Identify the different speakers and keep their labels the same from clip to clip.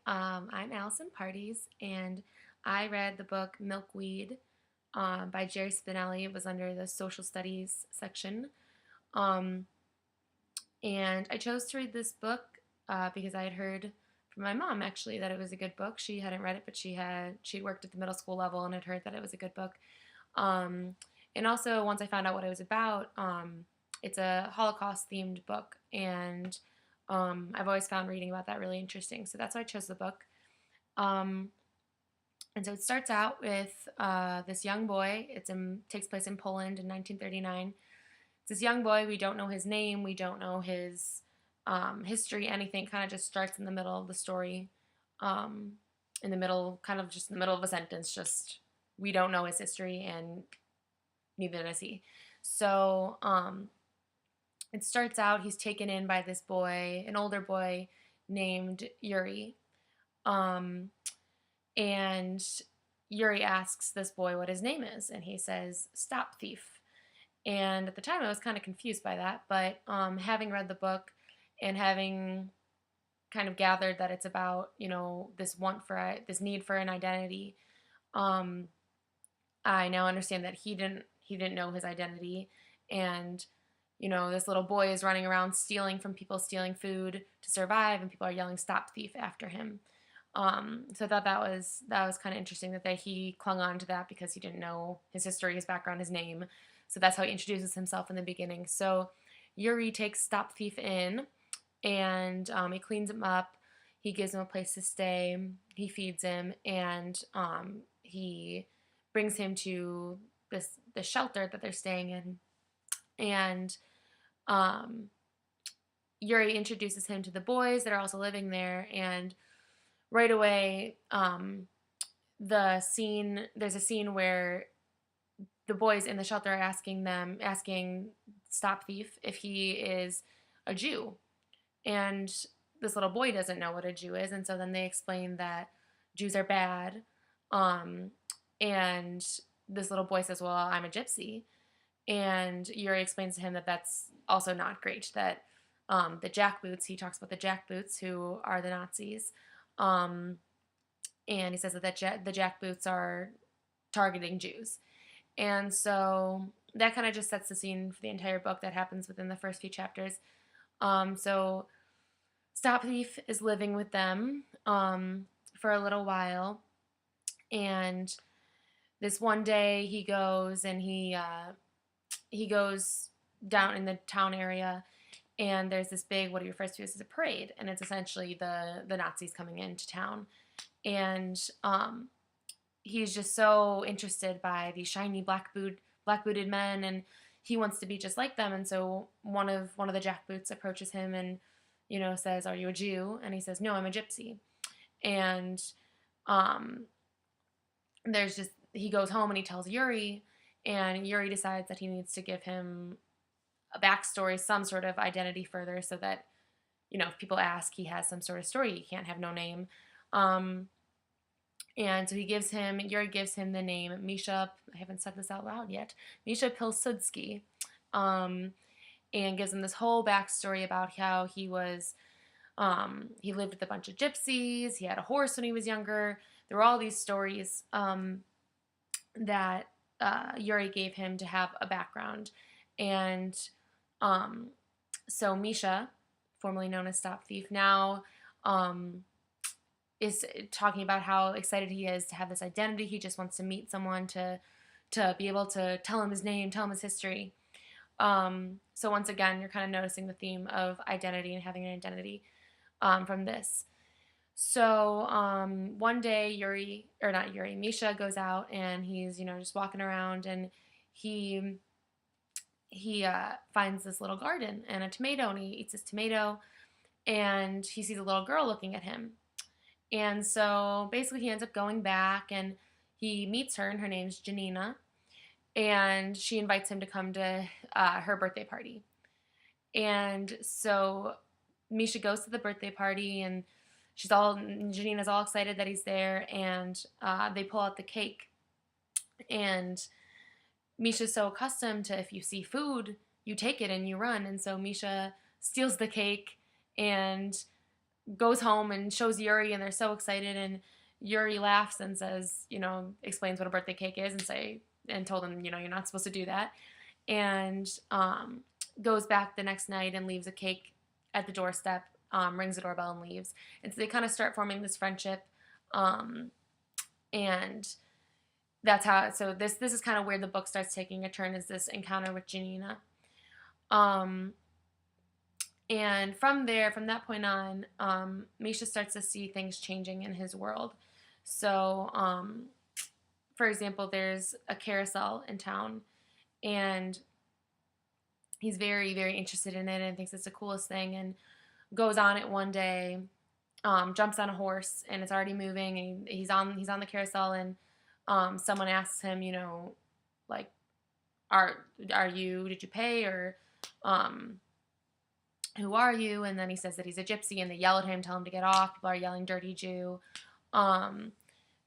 Speaker 1: I'm Allison Pardys, and I read the book Milkweed by Jerry Spinelli. It was under the social studies section. Um, and I chose to read this book because I had heard from my mom actually that it was a good book. She hadn't read it, but she'd worked at the middle school level and had heard that it was a good book. Um, and also, once I found out what it was about, it's a Holocaust themed book, and I've always found reading about that really interesting. So that's why I chose the book. Um, and so it starts out with this young boy. Takes place in Poland in 1939. It's this young boy. We don't know his name. We don't know his history, anything. It kind of just starts in the middle of the story. Um, in the middle, kind of just in the middle of a sentence, just we don't know his history, and neither does he. So it starts out, he's taken in by this boy, an older boy named Yuri. Um, and Yuri asks this boy what his name is, and he says, Stop Thief. And at the time, I was kind of confused by that, but having read the book and having kind of gathered that it's about, this need for an identity, I now understand that he didn't know his identity, and this little boy is running around stealing from people, stealing food to survive, and people are yelling "Stop thief" after him. So I thought that was kind of interesting that he clung on to that because he didn't know his history, his background, his name. So that's how he introduces himself in the beginning. So Yuri takes Stop Thief in, and he cleans him up. He gives him a place to stay. He feeds him, and he brings him to the shelter that they're staying in. And Yuri introduces him to the boys that are also living there, and right away, there's a scene where the boys in the shelter are asking Stop Thief if he is a Jew, and this little boy doesn't know what a Jew is, and so then they explain that Jews are bad, and this little boy says, "Well, I'm a gypsy," and Yuri explains to him that that's also not great. That the jackboots, he talks about the jackboots who are the Nazis, and he says that the jackboots are targeting Jews. And so that kind of just sets the scene for the entire book that happens within the first few chapters. So Stop Thief is living with them for a little while, and this one day he goes and he goes down in the town area, and there's this big, what he refers to as a parade, and it's essentially the Nazis coming into town, and he's just so interested by these shiny black-booted men, and he wants to be just like them. And so one of the jackboots approaches him and says, "Are you a Jew?" And he says, "No, I'm a gypsy." And he goes home and he tells Yuri, and Yuri decides that he needs to give him a backstory, some sort of identity further, so that if people ask, he has some sort of story. He can't have no name. And so Yuri gives him the name Misha, I haven't said this out loud yet, Misha Pilsudski, and gives him this whole backstory about how he lived with a bunch of gypsies, he had a horse when he was younger. There were all these stories that Yuri gave him to have a background. And so Misha, formerly known as Stop Thief, now is talking about how excited he is to have this identity. He just wants to meet someone to be able to tell him his name, tell him his history. So once again, you're kind of noticing the theme of identity and having an identity from this. So one day, Misha goes out, and he's just walking around, and he finds this little garden and a tomato, and he eats his tomato, and he sees a little girl looking at him. And so basically he ends up going back, and he meets her, and her name's Janina, and she invites him to come to her birthday party. And so Misha goes to the birthday party, and Janina's all excited that he's there, and they pull out the cake. And Misha's so accustomed to, if you see food, you take it and you run. And so Misha steals the cake and goes home and shows Yuri, and they're so excited, and Yuri laughs and says, explains what a birthday cake is, and told him, you're not supposed to do that, and goes back the next night and leaves a cake at the doorstep, rings the doorbell and leaves. And so they kind of start forming this friendship, and that's how. So this is kind of where the book starts taking a turn, is this encounter with Janina. And from that point on, Misha starts to see things changing in his world. So, for example, there's a carousel in town, and he's very, very interested in it and thinks it's the coolest thing, and goes on it one day, jumps on a horse, and it's already moving, and he's on the carousel, and someone asks him, like, did you pay, or who are you? And then he says that he's a gypsy, and they yell at him, tell him to get off. People are yelling, dirty Jew.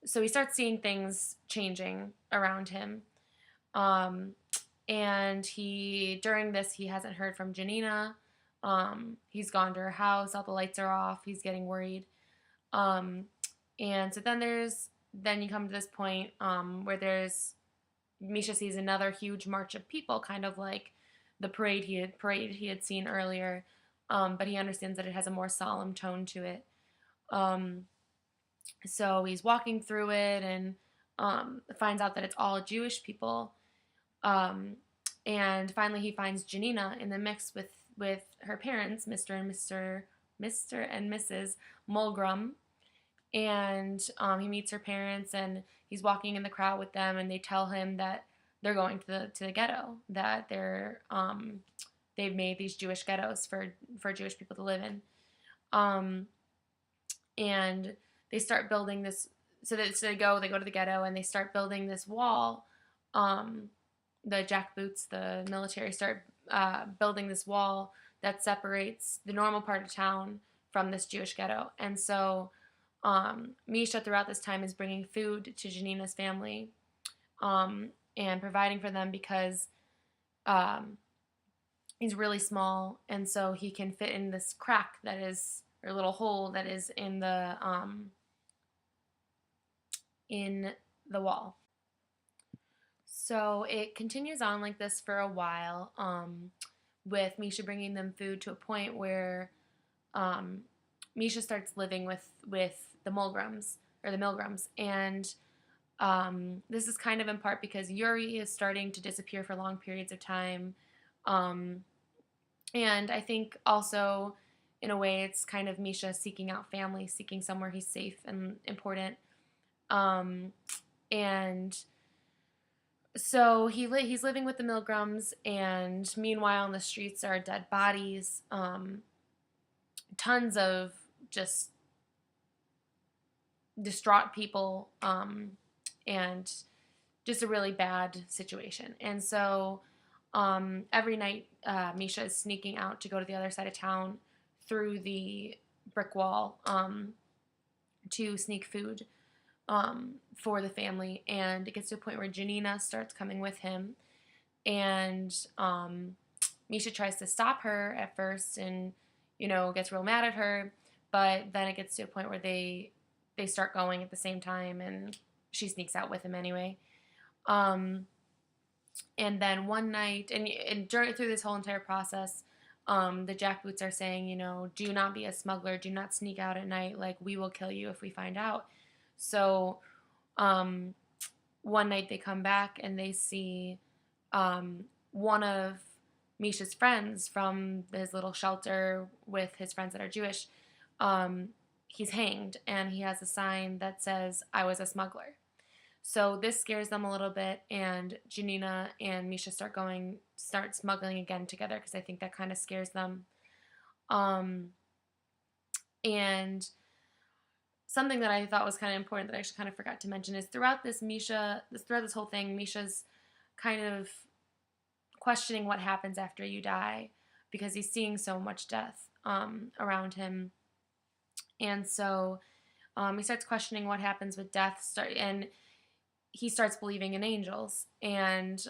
Speaker 1: So he starts seeing things changing around him. And during this, he hasn't heard from Janina. He's gone to her house. All the lights are off. He's getting worried. And so then you come to this point, where Misha sees another huge march of people, kind of like the parade he had seen earlier. But he understands that it has a more solemn tone to it. So he's walking through it, and finds out that it's all Jewish people. And finally he finds Janina in the mix with her parents, Mr. and Mrs. Mulgrum. And he meets her parents, and he's walking in the crowd with them, and they tell him that they're going to the ghetto, that they've made these Jewish ghettos for Jewish people to live in. And they start building this, so they go to the ghetto, and they start building this wall. The jackboots, the military, start building this wall that separates the normal part of town from this Jewish ghetto. And so Misha throughout this time is bringing food to Janina's family, and providing for them, because he's really small, and so he can fit in this crack or little hole that is in the wall. So it continues on like this for a while, with Misha bringing them food to a point where Misha starts living with the Milgrams, and this is kind of in part because Yuri is starting to disappear for long periods of time, and I think also, in a way, it's kind of Misha seeking out family, seeking somewhere he's safe and important, and so he's living with the Milgrams, and meanwhile in the streets are dead bodies, tons of just distraught people, and just a really bad situation. And so every night Misha is sneaking out to go to the other side of town through the brick wall, to sneak food for the family. And it gets to a point where Janina starts coming with him, and Misha tries to stop her at first, and gets real mad at her, but then it gets to a point where they start going at the same time, and she sneaks out with him anyway. And then one night, and through this whole entire process, the jackboots are saying, do not be a smuggler, do not sneak out at night, like, we will kill you if we find out. So one night they come back, and they see one of Misha's friends from his little shelter with his friends that are Jewish. He's hanged, and he has a sign that says, "I was a smuggler." So this scares them a little bit, and Janina and Misha start smuggling again together, because I think that kind of scares them. And something that I thought was kind of important that I actually kind of forgot to mention is throughout this whole thing, Misha's kind of questioning what happens after you die, because he's seeing so much death around him. And so he starts questioning what happens with death, and he starts believing in angels, and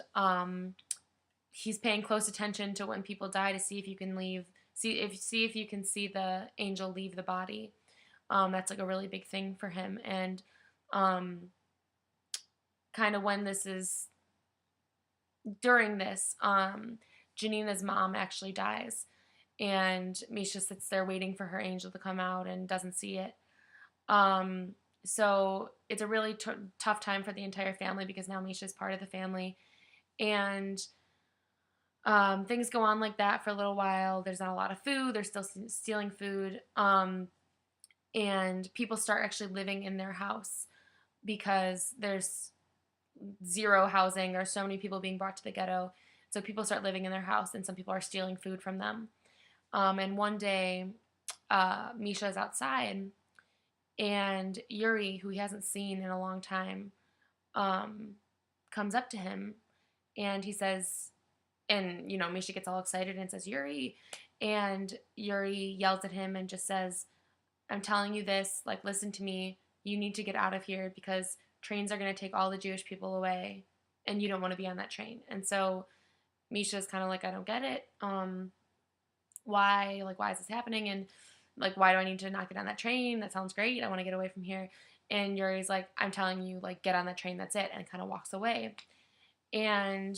Speaker 1: he's paying close attention to when people die to see if you can leave see if you can see the angel leave the body. That's like a really big thing for him. And um, kind of when this is during this, Janina's mom actually dies, and Misha sits there waiting for her angel to come out and doesn't see it. Um, so it's a really tough time for the entire family because now Misha's part of the family, and things go on like that for a little while. There's not a lot of food. They're still stealing food, and people start actually living in their house because there's zero housing. There's so many people being brought to the ghetto. So people start living in their house, and some people are stealing food from them. And one day, Misha is outside, and Yuri, who he hasn't seen in a long time, comes up to him, and he says, and Misha gets all excited and says, Yuri. And Yuri yells at him and just says, I'm telling you this, like, listen to me. You need to get out of here because trains are going to take all the Jewish people away, and you don't want to be on that train. And so Misha's kind of like, I don't get it. Why? Like, why is this happening? And like, why do I need to not get on that train? That sounds great. I want to get away from here. And Yuri's like, I'm telling you, like, get on that train. That's it. And kind of walks away. And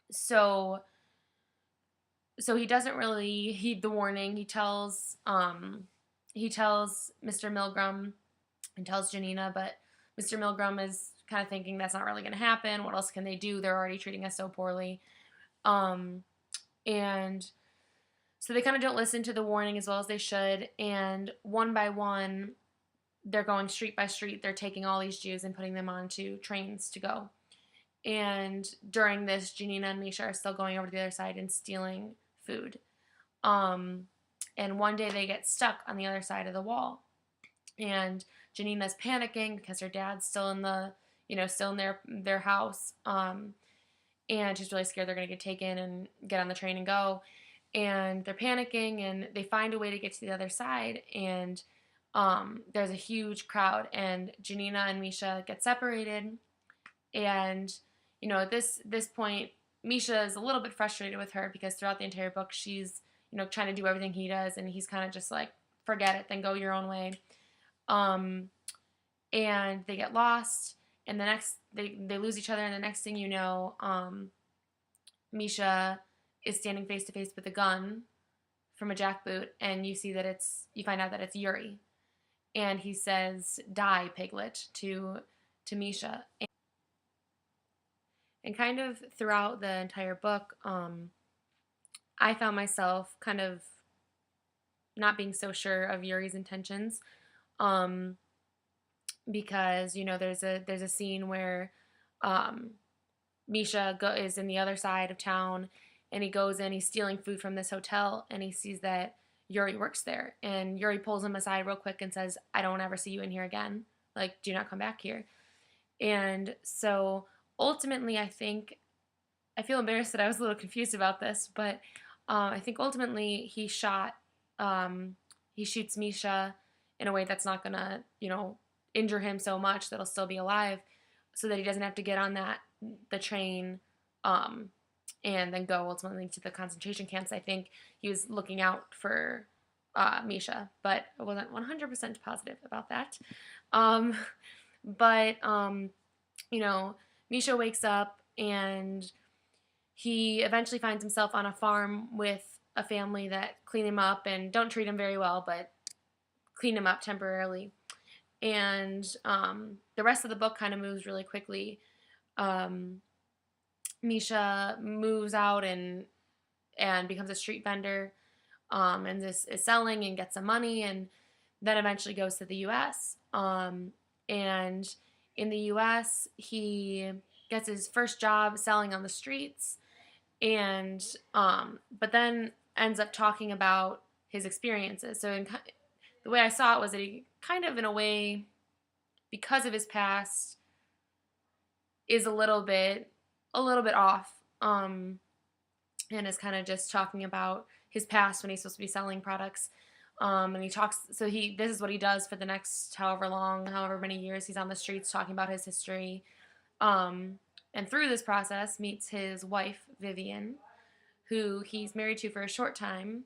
Speaker 1: so he doesn't really heed the warning. He tells Mr. Milgram and tells Janina, but Mr. Milgram is kind of thinking that's not really going to happen. What else can they do? They're already treating us so poorly. And so they kind of don't listen to the warning as well as they should. And one by one, they're going street by street. They're taking all these Jews and putting them onto trains to go. And during this, Janina and Misha are still going over to the other side and stealing food. And one day they get stuck on the other side of the wall. And Janina's panicking because her dad's still in the, still in their house. And she's really scared they're going to get taken and get on the train and go. And they're panicking, and they find a way to get to the other side. And there's a huge crowd, and Janina and Misha get separated. And at this point, Misha is a little bit frustrated with her because throughout the entire book, she's trying to do everything he does, and he's kind of just like, forget it, then go your own way. And they get lost, and they lose each other, and the next thing you know, Misha is standing face to face with a gun from a jackboot, and you find out that it's Yuri, and he says, "Die, piglet," to Misha. And kind of throughout the entire book, I found myself kind of not being so sure of Yuri's intentions, because there's a scene where Misha is in the other side of town, and he goes in, he's stealing food from this hotel, and he sees that Yuri works there, and Yuri pulls him aside real quick and says, I don't ever see you in here again, like, do not come back here. And so ultimately, I feel embarrassed that I was a little confused about this, but I think ultimately he shoots Misha in a way that's not gonna, injure him so much that he'll still be alive, so that he doesn't have to get on the train, and then go ultimately to the concentration camps. I think he was looking out for Misha, but I wasn't 100% positive about that. But Misha wakes up, and he eventually finds himself on a farm with a family that clean him up and don't treat him very well, but clean him up temporarily. And the rest of the book kind of moves really quickly. Misha moves out and becomes a street vendor, and this is selling and gets some money, and then eventually goes to the U.S. And in the U.S., he gets his first job selling on the streets, and but then ends up talking about his experiences. So the way I saw it was that he kind of, in a way, because of his past, is a little bit off, and is kind of just talking about his past when he's supposed to be selling products. And he talks, this is what he does for the next however many years he's on the streets talking about his history. And through this process meets his wife, Vivian, who he's married to for a short time,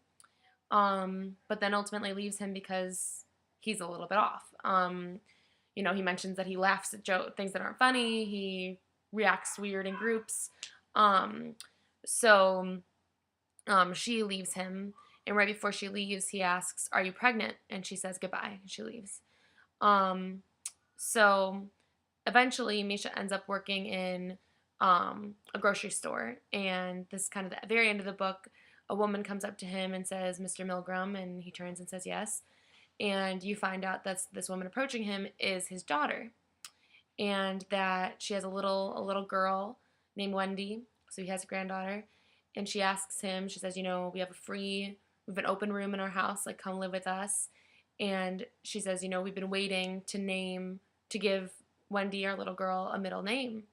Speaker 1: but then ultimately leaves him because he's a little bit off. He mentions that he laughs at things that aren't funny. He reacts weird in groups. Um, so she leaves him, and right before she leaves, he asks, "Are you pregnant?" And she says goodbye, and she leaves. Um, so eventually, Misha ends up working in a grocery store, and this is kind of the very end of the book. A woman comes up to him and says, "Mr. Milgram," and he turns and says yes. And you find out that this woman approaching him is his daughter, and that she has a little girl named Wendy. So he has a granddaughter, and she asks him. She says, we have an open room in our house. Like, come live with us. And she says, we've been waiting to give Wendy, our little girl, a middle name,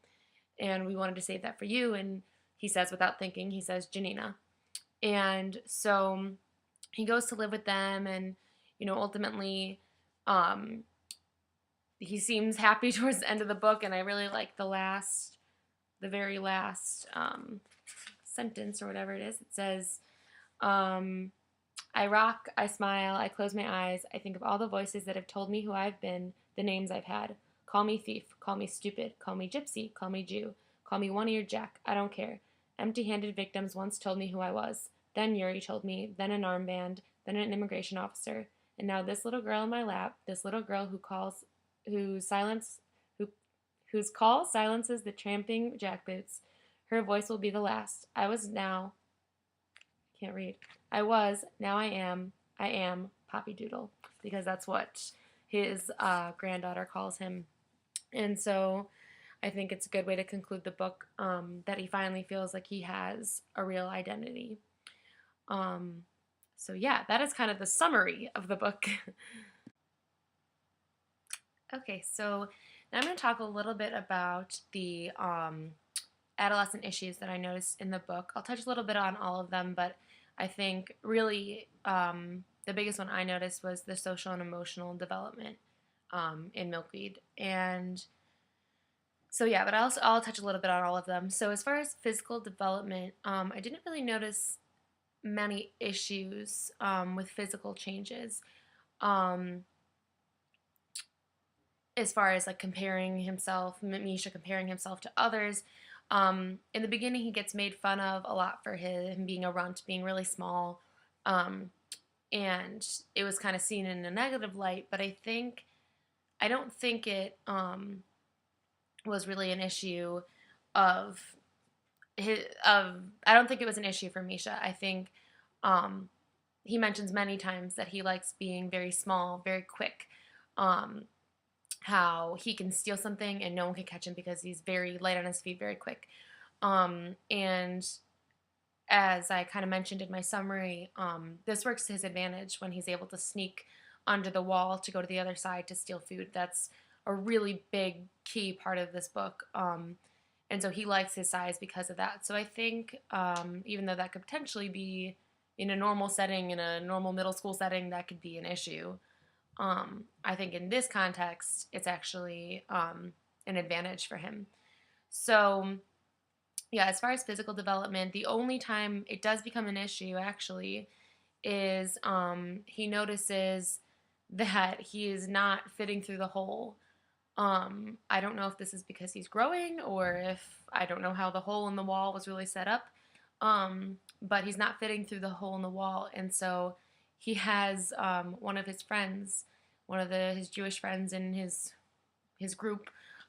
Speaker 1: and we wanted to save that for you. And he says, without thinking, he says Janina. And so he goes to live with them, and ultimately, he seems happy towards the end of the book, and I really like the very last sentence or whatever it is. It says, I rock, I smile, I close my eyes, I think of all the voices that have told me who I've been, the names I've had. Call me thief, call me stupid, call me gypsy, call me Jew, call me one-eared Jack, I don't care. Empty-handed victims once told me who I was. Then Yuri told me, then an armband, then an immigration officer, and now this little girl in my lap, this little girl whose call silences the tramping jackboots. Her voice will be the last. Can't read. Now I am Poppy Doodle, because that's what his granddaughter calls him. And so I think it's a good way to conclude the book, that he finally feels like he has a real identity. So yeah, that is kind of the summary of the book. Okay, so now I'm going to talk a little bit about the adolescent issues that I noticed in the book. I'll touch a little bit on all of them, but I think really the biggest one I noticed was the social and emotional development in Milkweed. And so yeah, but I'll touch a little bit on all of them. So as far as physical development, I didn't really notice many issues with physical changes. As far as like Misha comparing himself to others. In the beginning, he gets made fun of a lot for him being a runt, being really small, and it was kind of seen in a negative light. But I don't think it was really an issue of I don't think it was an issue for Misha. I think he mentions many times that he likes being very small, very quick. How he can steal something and no one can catch him because he's very light on his feet, very quick. And as I kind of mentioned in my summary, this works to his advantage when he's able to sneak under the wall to go to the other side to steal food. That's a really big key part of this book. And so he likes his size because of that. So I think even though that could potentially be in a normal setting, in a normal middle school setting, that could be an issue. I think in this context, it's actually an advantage for him. So, yeah, as far as physical development, the only time it does become an issue, actually, is he notices that he is not fitting through the hole. I don't know if this is because he's growing or if I don't know how the hole in the wall was really set up, but he's not fitting through the hole in the wall, and so he has one of his friends, his Jewish friends in his group,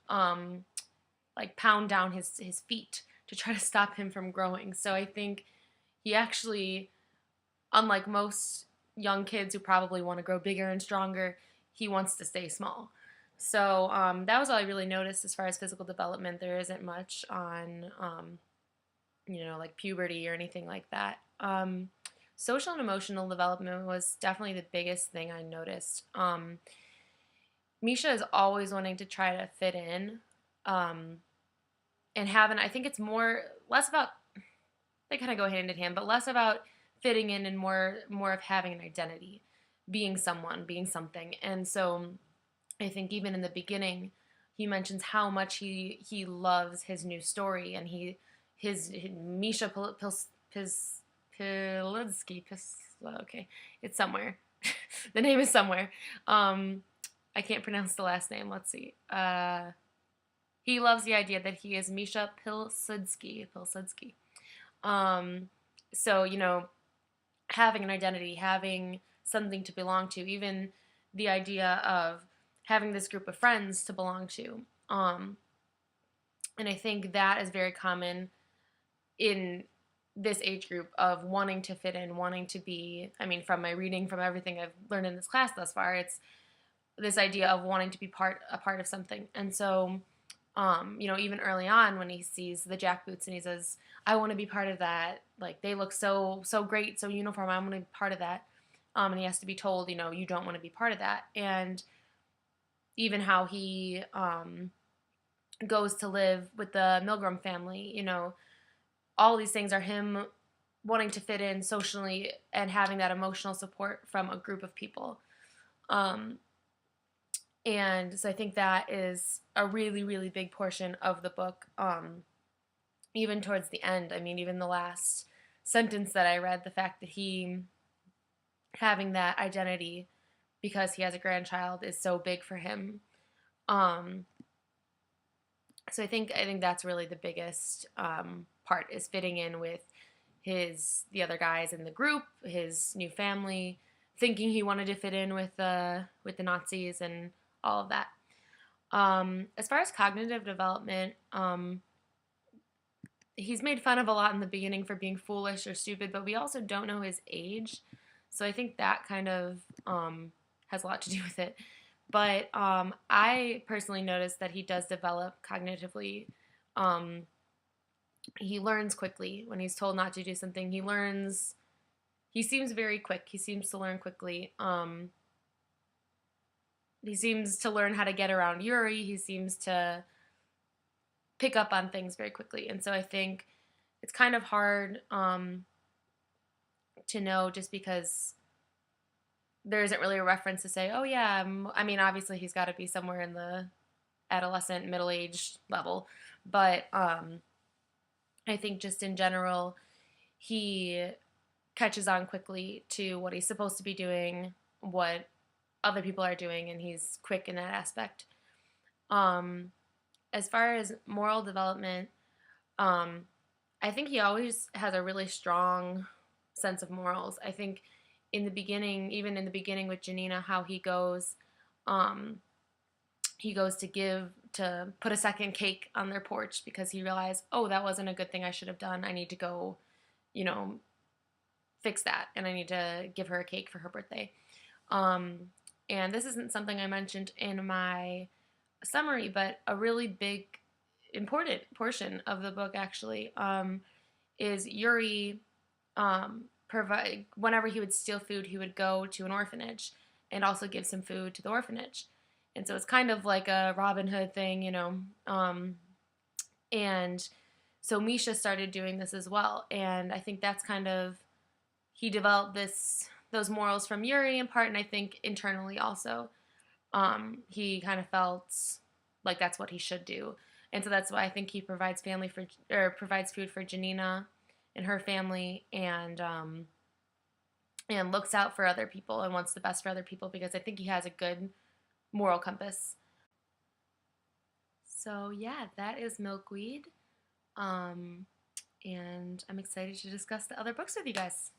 Speaker 1: like pound down his feet to try to stop him from growing. So I think he actually, unlike most young kids who probably want to grow bigger and stronger, he wants to stay small. So that was all I really noticed as far as physical development. There isn't much on, like puberty or anything like that. Social and emotional development was definitely the biggest thing I noticed. Misha is always wanting to try to fit in, and I think it's less about, they kind of go hand in hand, but less about fitting in and more of having an identity, being someone, being something. And so I think even in the beginning, he mentions how much he loves his new story, and Misha Pis Pilidsky. Okay, it's somewhere. The name is somewhere. I can't pronounce the last name. Let's see. He loves the idea that he is Misha Pilsudski. Pilsudski. Um, so, having an identity, having something to belong to, even the idea of having this group of friends to belong to. And I think that is very common in this age group of wanting to fit in, wanting to be, I mean, from my reading, from everything I've learned in this class thus far, it's this idea of wanting to be a part of something. And so, even early on when he sees the jackboots and he says, I want to be part of that. Like, they look so great, so uniform. I want to be part of that. And he has to be told, you don't want to be part of that. And even how he goes to live with the Milgram family, all these things are him wanting to fit in socially and having that emotional support from a group of people. And so I think that is a really, really big portion of the book. Even towards the end, I mean, even the last sentence that I read, the fact that he having that identity because he has a grandchild is so big for him. So I think that's really the biggest part, is fitting in with the other guys in the group, his new family, thinking he wanted to fit in with the Nazis and all of that. As far as cognitive development, he's made fun of a lot in the beginning for being foolish or stupid, but we also don't know his age, so I think that kind of has a lot to do with it. But I personally noticed that he does develop cognitively. He learns quickly when he's told not to do something. He learns. He seems very quick. He seems to learn quickly. He seems to learn how to get around Yuri. He seems to pick up on things very quickly. And so I think it's kind of hard to know, just because there isn't really a reference to say, oh yeah, I mean, obviously he's got to be somewhere in the adolescent, middle-aged level. But I think just in general, he catches on quickly to what he's supposed to be doing, what other people are doing, and he's quick in that aspect. As far as moral development, I think he always has a really strong sense of morals. I think in the beginning, even in the beginning with Janina, how he goes to put a second cake on their porch because he realized, oh, that wasn't a good thing I should have done. I need to go, fix that, and I need to give her a cake for her birthday. And this isn't something I mentioned in my summary, but a really big, important portion of the book actually is Yuri whenever he would steal food, he would go to an orphanage and also give some food to the orphanage. And so it's kind of like a Robin Hood thing, and so Misha started doing this as well. And I think that's kind of, he developed those morals from Yuri in part, and I think internally also. He kind of felt like that's what he should do. And so that's why I think he provides provides food for Janina and her family, and looks out for other people and wants the best for other people, because I think he has a good moral compass. So yeah, that is Milkweed. And I'm excited to discuss the other books with you guys.